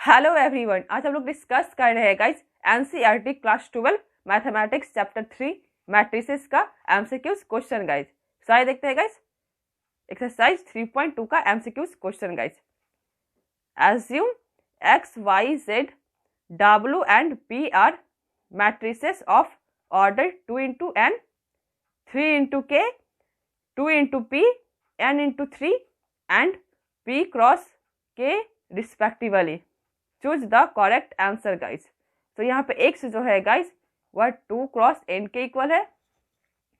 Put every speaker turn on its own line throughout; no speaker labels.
Hello everyone, आज हम लोग डिस्कस कर रहे हैं guys NCERT class 12 mathematics chapter 3 matrices का एमसीक्यूज क्वेश्चन गाइस। तो आइए देखते हैं गाइस एक्सरसाइज 3.2 का MCQs question guys. Assume X Y Z W and P are matrices of order 2 into n, 3 into k, 2 into p, n into 3 and p cross k respectively. Choose the correct answer guys. तो यहाँ पे x जो है guys वह 2 cross n के equal है,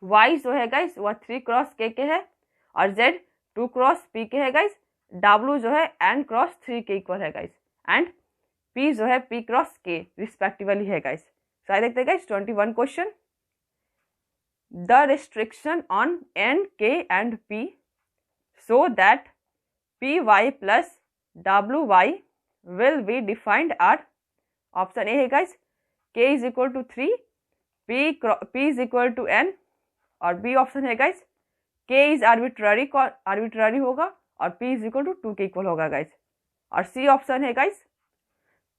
Y जो है गाइस वह 3 क्रॉस k के है और जेड 2 क्रॉस p के है गाइस, डब्ल्यू जो है n क्रॉस 3 के इक्वल है गाइस एंड p जो है p क्रॉस k रिस्पेक्टिवली है गाइस। तो आइए देखते हैं guys 21 question. The restriction on n k and p so that py plus wy will be defined are option A है guys k is equal to 3, p is equal to n और B option है guys k is arbitrary होगा और p is equal to 2 के equal होगा guys और C option है guys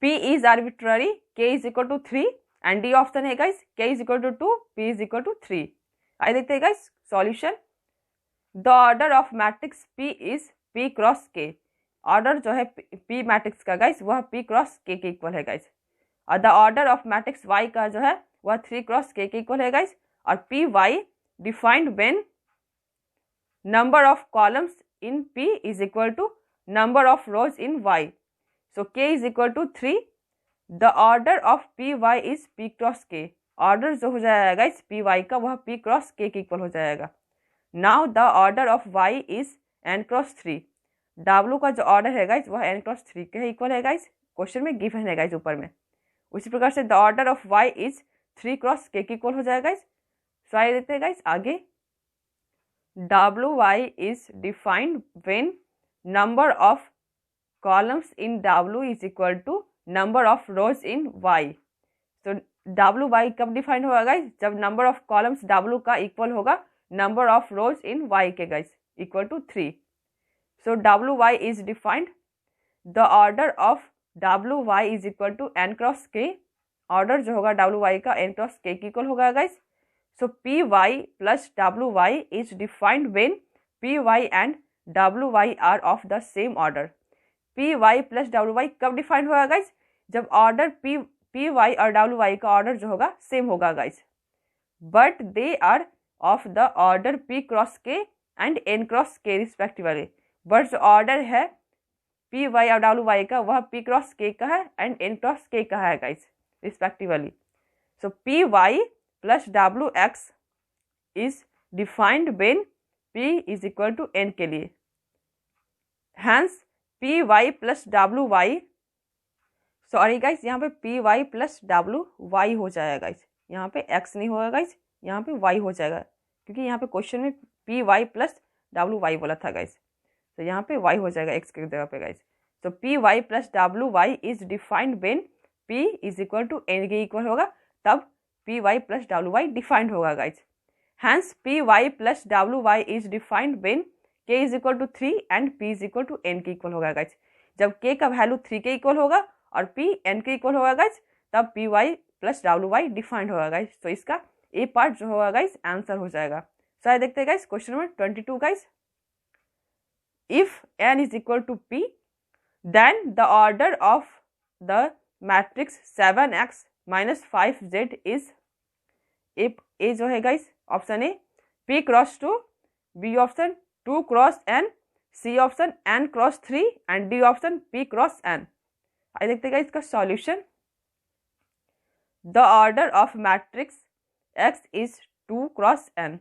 p is arbitrary, k is equal to 3 and D option है guys k is equal to 2, p is equal to 3। आइए देखते हैं guys solution. The order of matrix p is p cross k। Order जो है p matrix का guys वह p cross k के equal है गाइस और the order of matrix y का जो है वह 3 क्रॉस k के इक्वल है गाइस और P Y defined when number of columns in p is equal to number of rows in y। So k is equal to 3। The order of P Y is p cross k। Order जो हो जाएगा guys P Y का वह p cross k के equal हो जाएगा। Now the order of y is n cross 3। W का जो ऑर्डर है गाइस वह n क्रॉस 3 के इक्वल है गाइस, क्वेश्चन में गिवन है गाइस ऊपर में। उसी प्रकार से the order of y is 3 cross k के इक्वल हो जाएगा गाइस। सो आइए देखते हैं गाइस आगे। wy is defined when number of columns in w is equal to number of rows in y। तो wy कब डिफाइंड होगा गाइस जब नंबर ऑफ कॉलम्स w का इक्वल होगा number of rows in y के guys equal to 3। So wy is defined. The order of wy is equal to n cross k। Order जो होगा wy का n cross k के equal होगा guys. So py plus wy is defined when py and wy are of the same order। py plus wy कब defined होगा guys जब order py और wy का ऑर्डर जो होगा सेम होगा guys but they are of the order p cross k and n cross k respectively. But जो order है पी वाई और डब्ल्यू वाई का वह पी क्रॉस के का है एंड एन क्रॉस के का है guys respectively. So P Y plus W X is defined when P is equal to N के लिए। Hence P Y plus W Y, sorry guys यहाँ पे P Y plus W Y हो जाएगा guys, यहाँ पे एक्स नहीं होगा गाइस, यहाँ पे वाई हो जाएगा क्योंकि यहाँ पे क्वेश्चन में P Y plus W Y बोला था गाइस, तो यहाँ पे y हो जाएगा x की जगह पे गाइस। तो P Y plus W Y is defined when p is equal to n के इक्वल होगा तब P Y plus W Y defined होगा guys. Hence P Y plus W Y is defined when k is equal to 3 and p is equal to n के equal होगा guys. जब k का value 3 के equal होगा और p n के equal होगा गाइस तब P Y plus W Y defined होगा गाइस। तो इसका ए पार्ट जो होगा गाइस आंसर हो जाएगा। सो आइए देखते हैं guys question number 22 guys. If n is equal to p, then the order of the matrix 7x minus 5z is a जो है guys option A p cross 2, b option 2 cross n, c option n cross 3 and d option p cross n। आइए देखते हैं इसका solution. The order of matrix x is 2 cross n।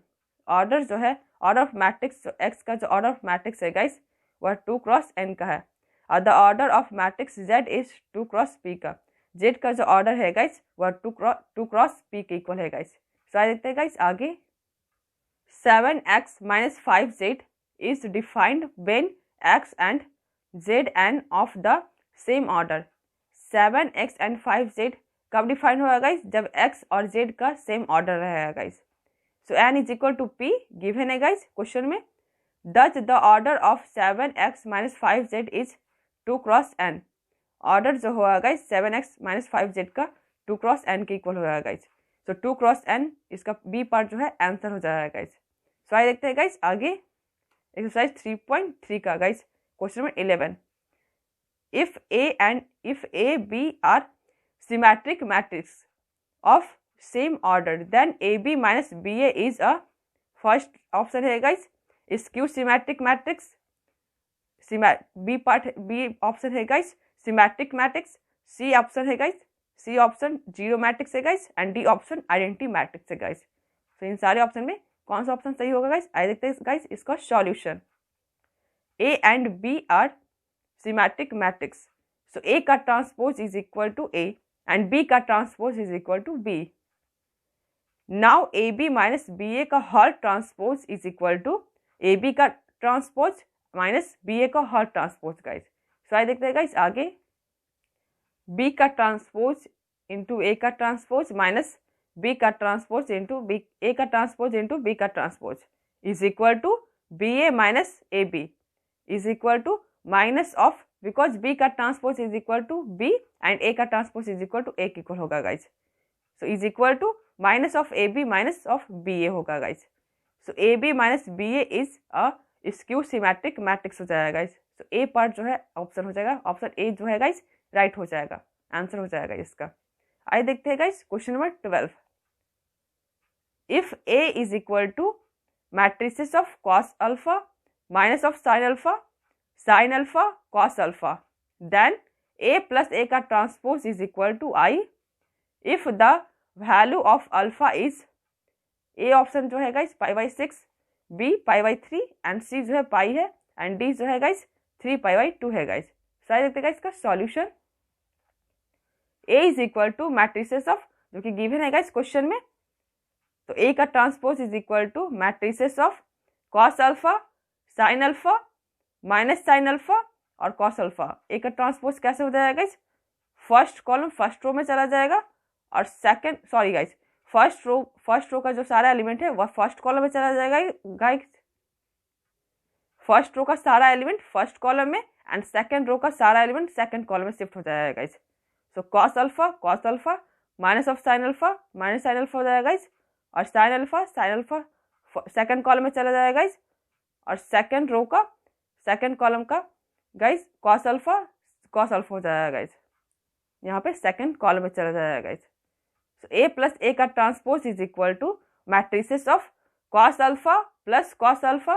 Order जो है order of matrix x का जो order of matrix है guys वह 2 क्रॉस n का है और the order of matrix z is 2 cross p का। z का जो ऑर्डर है गाइस वह 2 क्रॉस p के इक्वल है गाइस। तो आइए देखते हैं गाइस आगे। 7x minus 5z is defined when x and zn of the same order। 7x and 5z कब डिफाइन होगा गाइस जब x और z का सेम ऑर्डर रहेगा guys. So n is equal to p given है guys question में। Does the order of 7x minus 5z is 2 cross n। Order जो होगा गाइज 7x माइनस 5z का 2 क्रॉस n के equal होगा guys. तो 2 cross n इसका B part जो है आंसर हो जाएगा गाइज। सो आइए देखते हैं गाइज आगे एक्सरसाइज 3.3 का guys question number 11। if a b are symmetric matrix of same order then ab minus ba is a first option है guys skew symmetric matrix, B option है guys symmetric matrix, C option है guys C option zero matrix है guys and D option identity matrix है guys. तो इन सारे option में कौन सा ऑप्शन सही होगा गाइज? आइए देखते हैं गाइज इसका solution. A and B are symmetric matrix, so A का transpose is equal to A and B का transpose is equal to B. Now A B minus B A का हर transpose is equal to A B का transpose minus B A का हर transpose guys. So आइए देखते हैं guys आगे बी का ट्रांसपोज इंटू ए का ट्रांसपोज माइनस बी का ट्रांसपोज इंटू बी ए का ट्रांसपोज इंटू बी का transpose is equal to B A minus A B is equal to minus of because B का transpose is equal to B and A का transpose is equal to A के equal होगा guys. So is equal to minus of A B minus of B A होगा guys. So A B minus B A is a skew symmetric matrix हो जाएगा guys. तो ए part जो है option हो जाएगा, ऑप्शन ए जो है गाइज राइट हो जाएगा, आंसर हो जाएगा इसका। आइए देखते हैं guys question number 12। If A is equal to matrices of cos alpha minus of sine alpha cos alpha then A plus A का transpose is equal to I if the value of alpha is A option जो है guys π/6, B π/3 and सी जो है पाई है and D जो है guys 3π/2 है guys. Side देखते हैं गाइज इसका solution. A is equal to matrices of जो कि गिवन है गाइज क्वेश्चन में, तो ए का transpose is equal to matrices of cos alpha sine alpha minus sine alpha और कॉस अल्फा। ए का ट्रांसपोज कैसे हो जाएगा guys? First column first row में चला जाएगा और second sorry guys first row का जो सारा एलिमेंट है वह फर्स्ट कॉलम में चला जाएगा गाइज। फर्स्ट रो का सारा एलिमेंट फर्स्ट कॉलम में एंड सेकंड रो का सारा एलिमेंट सेकंड कॉलम में शिफ्ट हो जाएगा guys. So cos alpha minus of sine alpha minus sine alpha हो जाएगा गाइज और साइन अल्फा सेकंड कॉलम में चला जाएगा गाइज और सेकंड कॉलम का गाइज कॉस अल्फा हो जाएगा गाइज, यहाँ पे सेकंड कॉलम में चला जाएगा guys. So A plus A का transpose is equal to matrices of cos alpha plus cos alpha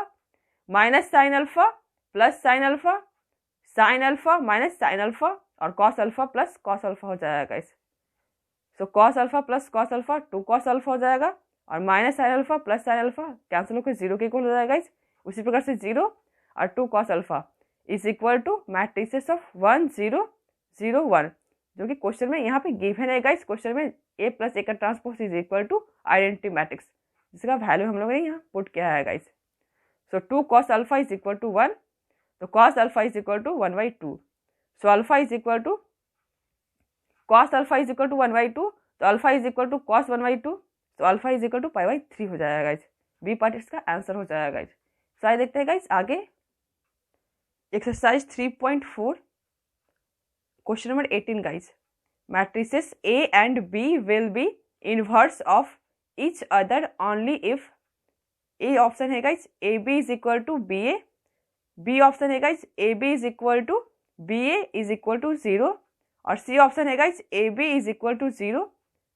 minus sine alpha plus sine alpha minus sine alpha और cos alpha plus cos alpha हो जाएगा guys. So cos alpha plus cos alpha 2 cos alpha हो जाएगा और minus sine alpha plus sine alpha cancel होकर 0 के equal हो जाएगा गाइज। उसी प्रकार से 0 और 2 cos alpha is equal to matrices of 1 0 0 1 जो कि क्वेश्चन में यहाँ पे गिवन है गाइज। क्वेश्चन में ए प्लस ए का transpose is equal to identity matrix जिसका वैल्यू हम लोगों ने यहाँ पुट किया है guys. So 2 cos alpha is equal to 1, तो cos alpha is equal to 1/2। So alpha is equal to cos alpha is equal to 1/2, तो alpha is equal to cos 1/2, तो अल्फा इज इक्वल टू π/3 हो जाएगा guys. B part इसका answer हो जाएगा guys. So आइए देखते हैं गाइज आगे exercise 3.4 question number 18 guys. Matrices A and B will be inverse of each other only if A option है guys A B is equal to B A, B option है guys A B is equal to B A is equal to 0 और C option है guys A B is equal to 0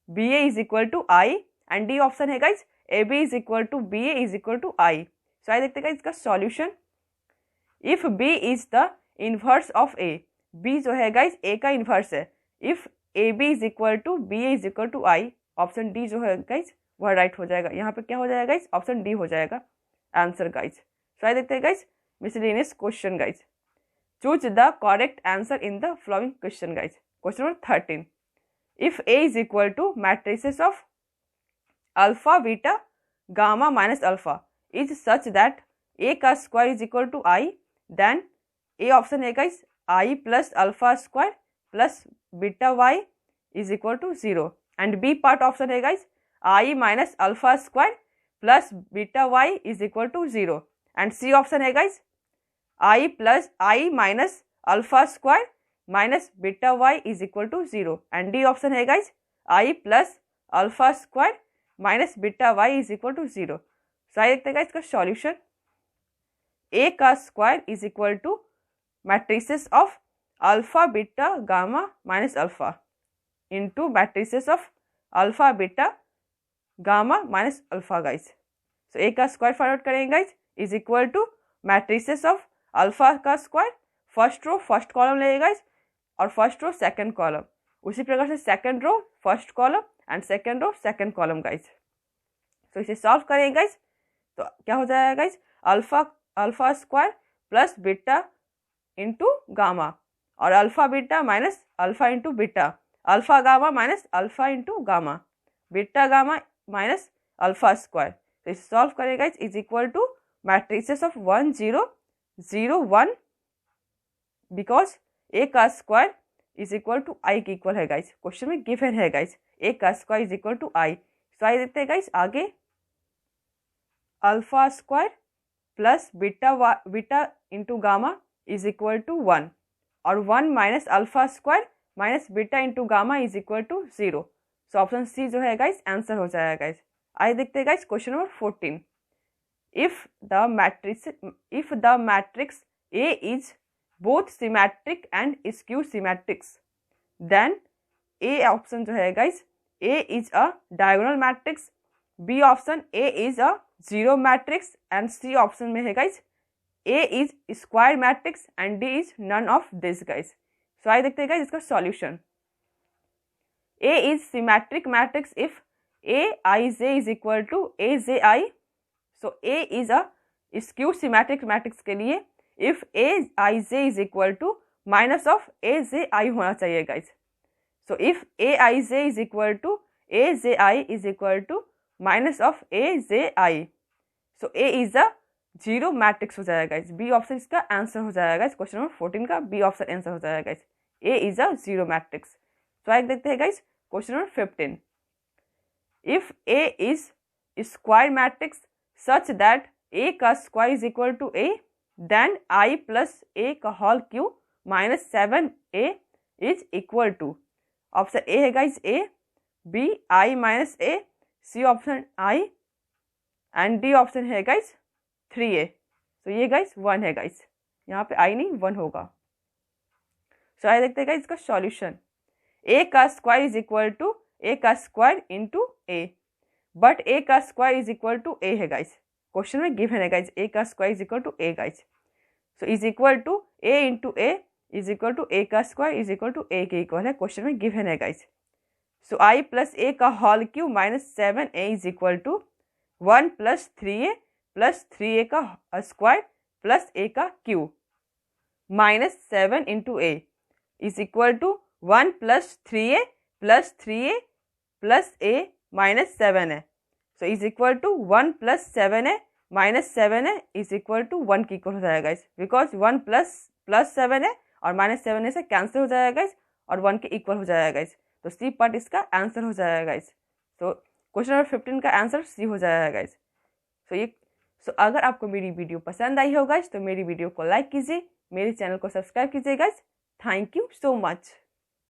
B A is equal to I and D option है guys A B is equal to B A is equal to I. So आइए देखते हैं इसका solution. If B is the inverse of A, B जो है guys A का inverse है। If A B is equal to B A is equal to I, option D जो है गाइज वह राइट हो जाएगा। यहाँ पे क्या हो जाएगा गाइज? ऑप्शन डी हो जाएगा आंसर गाइज। सो आइए देखते हैं guys miscellaneous question guys. Choose the correct answer in the following question guys. Question number 13। If A is equal to matrices of alpha beta gamma minus alpha is such that A का square is equal to I, then A option है guys I plus alpha square plus beta Y is equal to 0 and B part option है guys I minus alpha square plus beta Y is equal to 0 and C option है guys I minus alpha square minus beta Y is equal to 0 and D option है guys I plus alpha square minus beta Y is equal to 0। So आइए देखते हैं इसका solution. A का square is equal to matrices of alpha beta gamma minus alpha into matrices of alpha beta gamma minus alpha guys. So A का square find out करेंगे guys is equal to matrices of alpha का square, first row first column लेगा guys और first row second column, उसी प्रकार से second row first column and second row second column guys. तो इसे सॉल्व करेंगे गाइज तो क्या हो जाएगा guys alpha square plus beta into gamma और alpha beta minus alpha into beta, alpha gamma minus alpha into gamma, beta gamma minus alpha square. तो इसे सॉल्व करेंगे guys is equal to matrices of 1 0 0 1 because A का square is equal to I के equal है guys, question में given है guys A का square is equal to I. तो आई देखते हैं गाइज आगे alpha square plus beta into gamma is equal to 1 और 1 minus alpha square minus beta into gamma is equal to 0। So option C जो है गाइज आंसर हो जाएगा गाइज। आइए देखते हैं guys question number 14। If the matrix A is both symmetric and skew symmetrics then A option जो है guys A is a diagonal matrix, B option A is a zero matrix and C option में है guys A is square matrix and D is none of this guys. So आइए देखते हैं guys इसका solution. A is symmetric matrix if Aij is equal to Aj। So A is a skew symmetric matrix के लिए if Aij is equal to minus of Aj होना चाहिए guys। So if Aij is equal to Aj is equal to minus of Aj, so A is a zero matrix हो जाएगा guys। B option इसका answer हो जाएगा guys। Question number 14 का B option answer हो जाएगा guys। A is a zero matrix. तो आगे देखते हैं guys question number 15। If A is square matrix such that A का square is equal to A then I plus A का whole cube minus 7a is equal to, option A है guys A, B I minus A, C option I and D option है guys 3a। तो ये guys 1 है guys, यहाँ पे आई नहीं 1 होगा। सो आइए देखते हैं गाइस इसका सॉल्यूशन। ए का square is equal to A का square into A, but A का square is equal to A है गाइस, क्वेश्चन में गिवन है गाइस ए का square is equal to A guys. So is equal to A into A is equal to A का square is equal to A के equal है, question में given है guys. So I plus A का whole cube minus 7a is equal to 1 plus 3a का square plus A का cube minus 7 into A is equal to 1 plus 3a plus A minus 7a। So is equal to 1 plus 7a minus 7a is equal to 1 की equal हो जाएगा इस, because 1 plus 7a और minus 7a से cancel हो जाएगा इस और 1 के इक्वल हो जाएगा इस। तो सी पार्ट इसका आंसर हो जाएगा इस। तो क्वेश्चन नंबर 15 का आंसर सी हो जाएगा इस। सो अगर आपको मेरी वीडियो पसंद आई हो गाइस तो मेरी वीडियो को लाइक कीजिए, मेरे चैनल को सब्सक्राइब कीजिए guys. Thank you so much.